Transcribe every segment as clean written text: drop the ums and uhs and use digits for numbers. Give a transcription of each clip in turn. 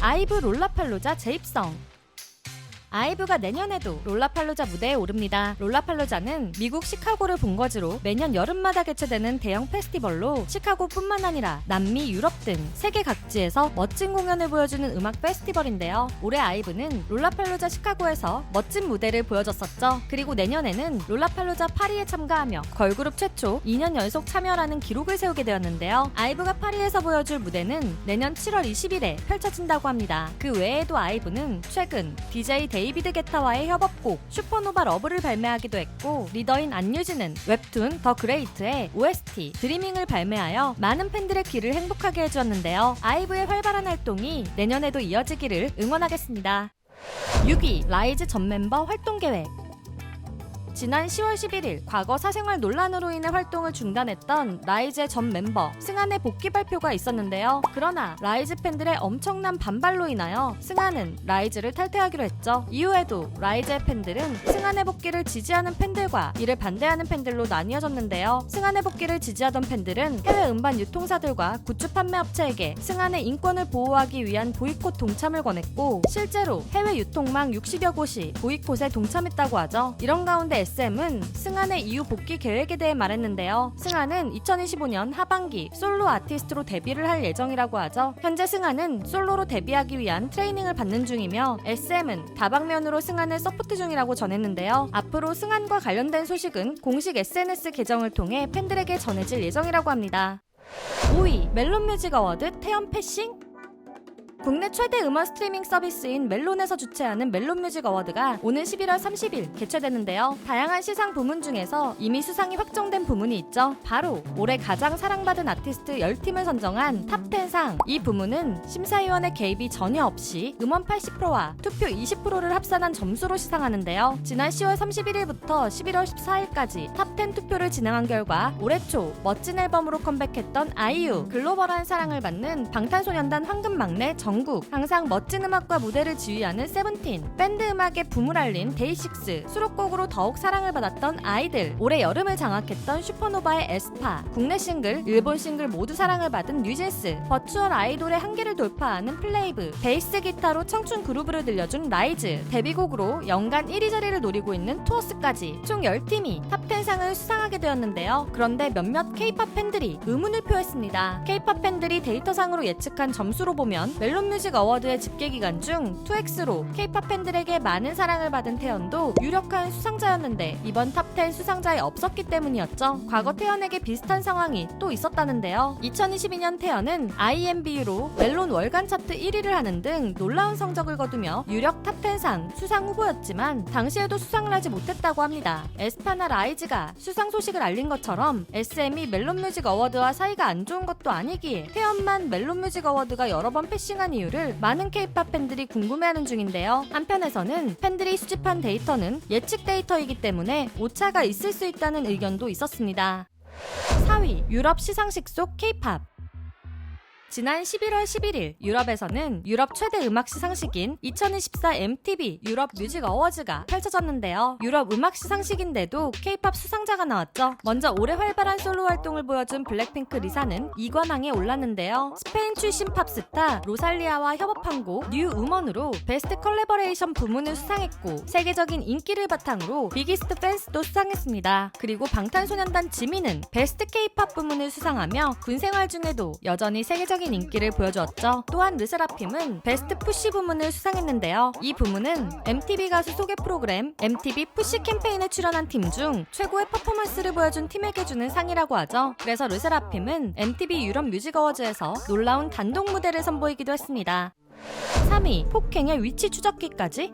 아이브 롤라팔로자 재입성. 아이브가 내년에도 롤라팔로자 무대에 오릅니다. 롤라팔로자는 미국 시카고를 본거지로 매년 여름마다 개최되는 대형 페스티벌로 시카고뿐만 아니라 남미, 유럽 등 세계 각지에서 멋진 공연을 보여주는 음악 페스티벌인데요. 올해 아이브는 롤라팔로자 시카고에서 멋진 무대를 보여줬었죠. 그리고 내년에는 롤라팔로자 파리에 참가하며 걸그룹 최초 2년 연속 참여라는 기록을 세우게 되었는데요. 아이브가 파리에서 보여줄 무대는 내년 7월 20일에 펼쳐진다고 합니다. 그 외에도 아이브는 최근 DJ 데이비드 게타와의 협업곡 슈퍼노바 러브를 발매하기도 했고, 리더인 안유진은 웹툰 더 그레이트의 OST 드리밍을 발매하여 많은 팬들의 귀를 행복하게 해주었는데요. 아이브의 활발한 활동이 내년에도 이어지기를 응원하겠습니다. 6위 라이즈 전 멤버 활동 계획. 지난 10월 11일 과거 사생활 논란으로 인해 활동을 중단했던 라이즈의 전 멤버 승한의 복귀 발표가 있었는데요. 그러나 라이즈 팬들의 엄청난 반발로 인하여 승한은 라이즈를 탈퇴하기로 했죠. 이후에도 라이즈의 팬들은 승한의 복귀를 지지하는 팬들과 이를 반대하는 팬들로 나뉘어졌는데요. 승한의 복귀를 지지하던 팬들은 해외 음반 유통사들과 굿즈 판매 업체에게 승한의 인권을 보호하기 위한 보이콧 동참을 권했고, 실제로 해외 유통망 60여 곳이 보이콧에 동참했다고 하죠. 이런 가운데 SM은 승한의 이후 복귀 계획에 대해 말했는데요. 승한은 2025년 하반기 솔로 아티스트로 데뷔를 할 예정이라고 하죠. 현재 승한은 솔로로 데뷔하기 위한 트레이닝을 받는 중이며, SM은 다방면으로 승한을 서포트 중이라고 전했는데요. 앞으로 승한과 관련된 소식은 공식 SNS 계정을 통해 팬들에게 전해질 예정이라고 합니다. 5위 멜론뮤직 어워드 태연 패싱. 국내 최대 음원 스트리밍 서비스인 멜론에서 주최하는 멜론뮤직 어워드가 오는 11월 30일 개최되는데요. 다양한 시상 부문 중에서 이미 수상이 확정된 부문이 있죠. 바로 올해 가장 사랑받은 아티스트 10팀을 선정한 탑10상. 이 부문은 심사위원의 개입이 전혀 없이 음원 80%와 투표 20%를 합산한 점수로 시상하는데요. 지난 10월 31일부터 11월 14일까지 탑10 투표를 진행한 결과 올해 초 멋진 앨범으로 컴백했던 아이유, 글로벌한 사랑을 받는 방탄소년단 황금 막내 정국, 항상 멋진 음악과 무대를 지휘하는 세븐틴, 밴드 음악의 붐을 알린 데이식스, 수록곡으로 더욱 사랑을 받았던 아이들, 올해 여름을 장악했던 슈퍼노바의 에스파, 국내 싱글, 일본 싱글 모두 사랑을 받은 뉴진스, 버추얼 아이돌의 한계를 돌파하는 플레이브, 베이스 기타로 청춘 그루브를 들려준 라이즈, 데뷔곡으로 연간 1위 자리를 노리고 있는 투어스까지 총 10팀이 탑10상을 수상하게 되었는데요. 그런데 몇몇 K-POP 팬들이 의문을 표했습니다. K-POP 팬들이 데이터상으로 예측한 점수로 보면 멜론뮤직 어워드의 집계 기간 중 2X로 K-POP 팬들에게 많은 사랑을 받은 태연도 유력한 수상자였는데 이번 탑10 수상자에 없었기 때문이었죠. 과거 태연에게 비슷한 상황이 또 있었다는데요. 2022년 태연은 IMBU로 멜론 월간 차트 1위를 하는 등 놀라운 성적을 거두며 유력 탑10상 수상 후보였지만 당시에도 수상을 하지 못했다고 합니다. 에스파나 라이즈가 수상 소식을 알린 것처럼 SM이 멜론뮤직 어워드와 사이가 안 좋은 것도 아니기에 태연만 멜론뮤직 어워드가 여러 번 패싱한 이유를 많은 K-POP 팬들이 궁금해하는 중인데요. 한편에서는 팬들이 수집한 데이터는 예측 데이터이기 때문에 오차가 있을 수 있다는 의견도 있었습니다. 4위 유럽 시상식 속 K-POP. 지난 11월 11일 유럽에서는 유럽 최대 음악 시상식인 2024 MTV 유럽 뮤직 어워즈가 펼쳐졌는데요. 유럽 음악 시상식인데도 K-POP 수상자가 나왔죠. 먼저 올해 활발한 솔로 활동을 보여준 블랙핑크 리사는 2관왕에 올랐는데요. 스페인 출신 팝스타 로살리아와 협업한 곡 뉴 우먼으로 베스트 컬래버레이션 부문을 수상했고, 세계적인 인기를 바탕으로 비기스트 팬스도 수상했습니다. 그리고 방탄소년단 지민은 베스트 K-POP 부문을 수상하며 군 생활 중에도 여전히 세계적인 인기를 보여주었죠. 또한 르세라핌은 베스트 푸시 부문을 수상했는데요. 이 부문은 MTV 가수 소개 프로그램 MTV 푸시 캠페인에 출연한 팀 중 최고의 퍼포먼스를 보여준 팀에게 주는 상이라고 하죠. 그래서 르세라핌은 MTV 유럽 뮤직 어워즈에서 놀라운 단독 무대를 선보이기도 했습니다. 3위 폭행의 위치 추적기까지.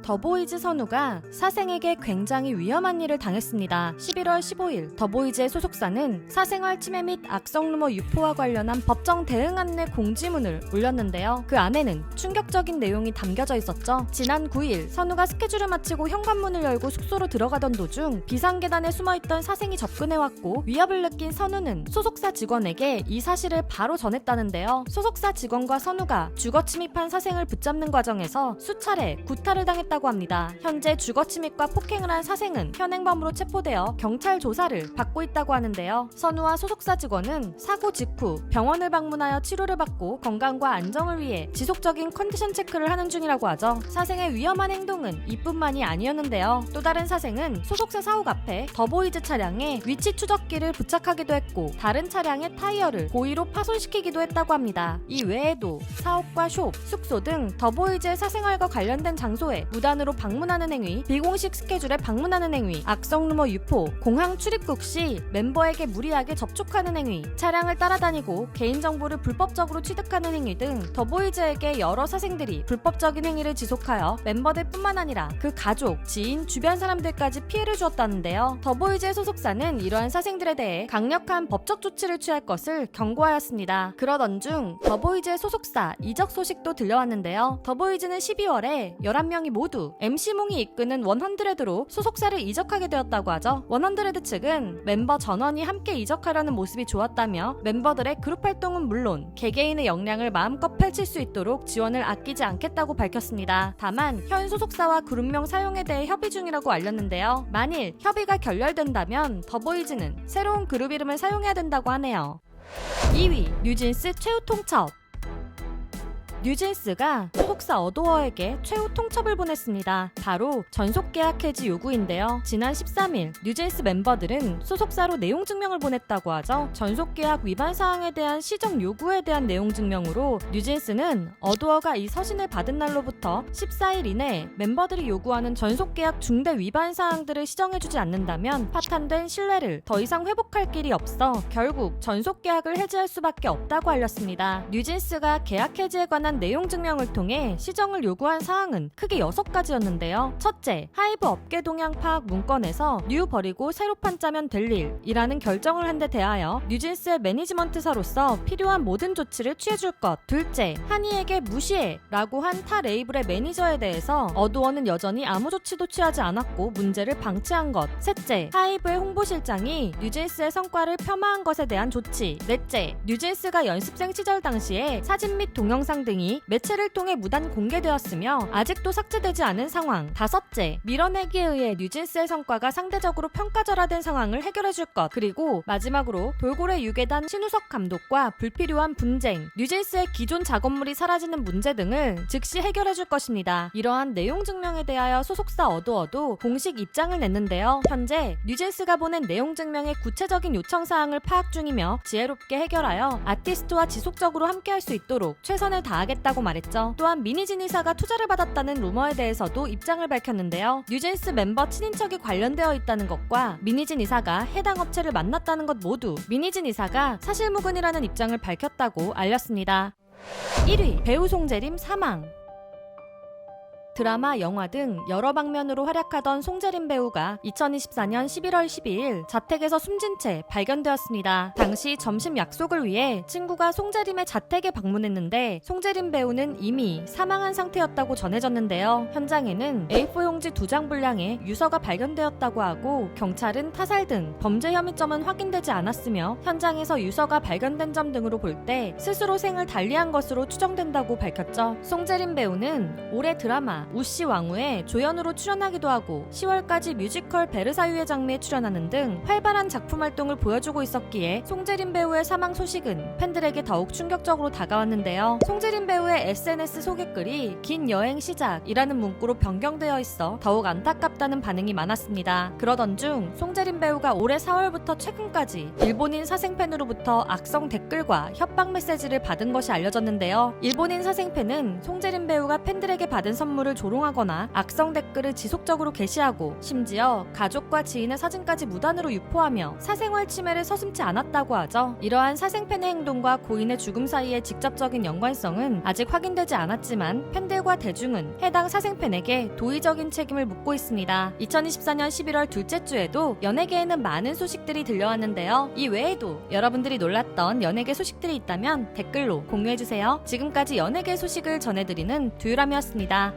더보이즈 선우가 사생에게 굉장히 위험한 일을 당했습니다. 11월 15일 더보이즈의 소속사는 사생활 침해 및 악성 루머 유포와 관련한 법정 대응 안내 공지문을 올렸는데요. 그 안에는 충격적인 내용이 담겨져 있었죠. 지난 9일 선우가 스케줄을 마치고 현관문을 열고 숙소로 들어가던 도중 비상계단에 숨어있던 사생이 접근해왔고 위협을 느낀 선우는 소속사 직원에게 이 사실을 바로 전했다는데요. 소속사 직원과 선우가 주거 침입한 사생을 붙잡는 과정에서 수차례 구타를 당했다고 했다고 합니다. 현재 주거침입과 폭행을 한 사생은 현행범으로 체포되어 경찰 조사를 받고 있다고 하는데요. 선우와 소속사 직원은 사고 직후 병원을 방문하여 치료를 받고 건강과 안정을 위해 지속적인 컨디션 체크를 하는 중이라고 하죠. 사생의 위험한 행동은 이뿐만이 아니었는데요. 또 다른 사생은 소속사 사옥 앞에 더보이즈 차량에 위치 추적기를 부착하기도 했고 다른 차량의 타이어를 고의로 파손시키기도 했다고 합니다. 이 외에도 사옥과 숍, 숙소 등 더보이즈의 사생활과 관련된 장소에 무단으로 방문하는 행위, 비공식 스케줄에 방문하는 행위, 악성 루머 유포, 공항 출입국 시 멤버에게 무리하게 접촉하는 행위, 차량을 따라다니고 개인정보를 불법적으로 취득하는 행위 등 더보이즈에게 여러 사생들이 불법적인 행위를 지속하여 멤버들뿐만 아니라 그 가족, 지인, 주변 사람들까지 피해를 주었다는데요. 더보이즈의 소속사는 이러한 사생들에 대해 강력한 법적 조치를 취할 것을 경고하였습니다. 그러던 중 더보이즈의 소속사 이적 소식도 들려왔는데요. 더보이즈는 12월에 11명이 모두 MC몽이 이끄는 100로 소속사를 이적하게 되었다고 하죠. 100 측은 멤버 전원이 함께 이적하려는 모습이 좋았다며 멤버들의 그룹 활동은 물론 개개인의 역량을 마음껏 펼칠 수 있도록 지원을 아끼지 않겠다고 밝혔습니다. 다만 현 소속사와 그룹명 사용에 대해 협의 중이라고 알렸는데요. 만일 협의가 결렬된다면 더보이즈는 새로운 그룹 이름을 사용해야 된다고 하네요. 2위 뉴진스 최후 통첩. 뉴진스가 소속사 어도어에게 최후 통첩을 보냈습니다. 바로 전속계약 해지 요구인데요. 지난 13일 뉴진스 멤버들은 소속사로 내용 증명을 보냈다고 하죠. 전속계약 위반 사항에 대한 시정 요구에 대한 내용 증명으로 뉴진스는 어도어가 이 서신을 받은 날로부터 14일 이내 멤버들이 요구하는 전속계약 중대 위반 사항들을 시정해주지 않는다면 파탄된 신뢰를 더 이상 회복할 길이 없어 결국 전속계약을 해지할 수밖에 없다고 알렸습니다. 뉴진스가 계약 해지에 관한 내용 증명을 통해 시정을 요구한 사항은 크게 6가지였는데요. 첫째, 하이브 업계 동향 파악 문건에서 뉴 버리고 새로 판짜면 될 일이라는 결정을 한 데 대하여 뉴진스의 매니지먼트사로서 필요한 모든 조치를 취해줄 것. 둘째, 한이에게 무시해 라고 한 타 레이블의 매니저에 대해서 어도어는 여전히 아무 조치도 취하지 않았고 문제를 방치한 것. 셋째, 하이브의 홍보실장이 뉴진스의 성과를 폄하한 것에 대한 조치. 넷째, 뉴진스가 연습생 시절 당시에 사진 및 동영상 등이 매체를 통해 무단 공개되었으며 아직도 삭제되지 않은 상황. 다섯째, 밀어내기에 의해 뉴진스의 성과가 상대적으로 평가절하된 상황을 해결해줄 것. 그리고 마지막으로 돌고래 유괴단 신우석 감독과 불필요한 분쟁, 뉴진스의 기존 작업물이 사라지는 문제 등을 즉시 해결해줄 것입니다. 이러한 내용 증명에 대하여 소속사 어도어도 공식 입장을 냈는데요. 현재 뉴진스가 보낸 내용 증명의 구체적인 요청 사항을 파악 중이며 지혜롭게 해결하여 아티스트와 지속적으로 함께할 수 있도록 최선을 다하겠다고 말했죠. 또한 미니진 이사가 투자를 받았다는 루머에 대해서도 입장을 밝혔는데요. 뉴진스 멤버 친인척이 관련되어 있다는 것과 미니진 이사가 해당 업체를 만났다는 것 모두 미니진 이사가 사실무근이라는 입장을 밝혔다고 알렸습니다. 1위 배우 송재림 사망. 드라마, 영화 등 여러 방면으로 활약하던 송재림 배우가 2024년 11월 12일 자택에서 숨진 채 발견되었습니다. 당시 점심 약속을 위해 친구가 송재림의 자택에 방문했는데 송재림 배우는 이미 사망한 상태였다고 전해졌는데요. 현장에는 A4 용지 2장 분량의 유서가 발견되었다고 하고 경찰은 타살 등 범죄 혐의점은 확인되지 않았으며 현장에서 유서가 발견된 점 등으로 볼 때 스스로 생을 달리한 것으로 추정된다고 밝혔죠. 송재림 배우는 올해 드라마 우씨 왕후에 조연으로 출연하기도 하고 10월까지 뮤지컬 베르사유의 장미에 출연하는 등 활발한 작품 활동을 보여주고 있었기에 송재림 배우의 사망 소식은 팬들에게 더욱 충격적으로 다가왔는데요. 송재림 배우의 SNS 소개글이 긴 여행 시작이라는 문구로 변경되어 있어 더욱 안타깝다는 반응이 많았습니다. 그러던 중 송재림 배우가 올해 4월부터 최근까지 일본인 사생팬으로부터 악성 댓글과 협박 메시지를 받은 것이 알려졌는데요. 일본인 사생팬은 송재림 배우가 팬들에게 받은 선물을 조롱하거나 악성 댓글을 지속적으로 게시하고 심지어 가족과 지인의 사진까지 무단으로 유포하며 사생활 침해를 서슴지 않았다고 하죠. 이러한 사생팬의 행동과 고인의 죽음 사이의 직접적인 연관성은 아직 확인되지 않았지만 팬들과 대중은 해당 사생팬에게 도의적인 책임을 묻고 있습니다. 2024년 11월 둘째 주에도 연예계에는 많은 소식들이 들려왔는데요. 이 외에도 여러분들이 놀랐던 연예계 소식들이 있다면 댓글로 공유해주세요. 지금까지 연예계 소식을 전해드리는 두유람이었습니다.